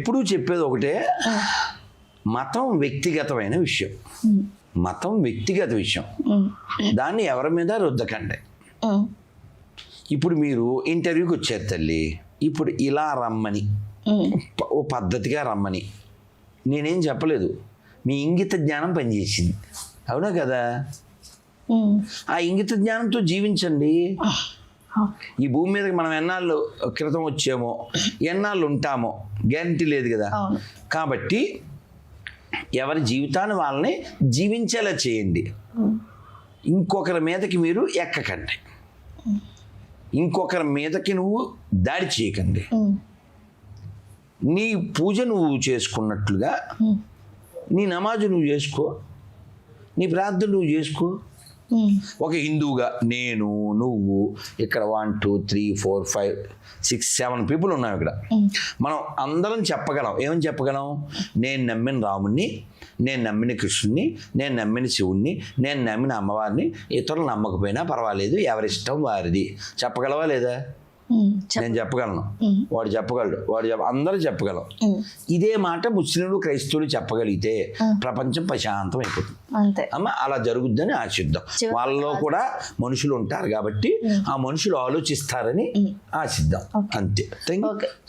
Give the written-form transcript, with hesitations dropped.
ఎప్పుడూ చెప్పేది ఒకటే, మతం వ్యక్తిగతమైన విషయం. మతం వ్యక్తిగత విషయం, దాన్ని ఎవరి మీద రుద్దకండి. ఇప్పుడు మీరు ఇంటర్వ్యూకి వచ్చారు తల్లి, ఇప్పుడు ఇలా రమ్మని, ఓ పద్ధతిగా రమ్మని నేనేం చెప్పలేదు. మీ ఇంగిత జ్ఞానం పనిచేసింది, అవునా కదా? ఆ ఇంగిత జ్ఞానంతో జీవించండి. ఈ భూమి మీదకి మనం ఎన్నాళ్ళు క్రితం వచ్చామో, ఎన్నాళ్ళు ఉంటామో గ్యారంటీ లేదు కదా. కాబట్టి ఎవరి జీవితాన్ని వాళ్ళని జీవించేలా చేయండి. ఇంకొకరి మీదకి మీరు ఎక్కకండి, ఇంకొకరి మీదకి నువ్వు దాడి చేయకండి. నీ పూజ నువ్వు చేసుకున్నట్లుగా నీ నమాజు నువ్వు చేసుకో, నీ ప్రార్థన నువ్వు చేసుకో. ఒక హిందువుగా నేను, నువ్వు, ఇక్కడ 1 2 3 4 5 6 7 పీపుల్ ఉన్నాం ఇక్కడ. మనం అందరం చెప్పగలం, ఏమని చెప్పగలం? నేను నమ్మిన రాముణ్ణి, నేను నమ్మిన కృష్ణుడిని, నేను నమ్మిన శివుణ్ణి, నేను నమ్మిన అమ్మవారిని. ఇతరులు నమ్మకపోయినా పర్వాలేదు, ఎవరిష్టం వారిది. చెప్పగలవా లేదా? నేను చెప్పగలను, వాడు చెప్పగలడు, అందరూ చెప్పగలం. ఇదే మాట ముస్లింలు, క్రైస్తవులు చెప్పగలిగితే ప్రపంచం ప్రశాంతం అయిపోతుంది. అమ్మ అలా జరుగుద్దని ఆశిద్దాం. వాళ్ళలో కూడా మనుషులు ఉంటారు కాబట్టి ఆ మనుషులు ఆలోచిస్తారని ఆశిద్దాం, అంతే.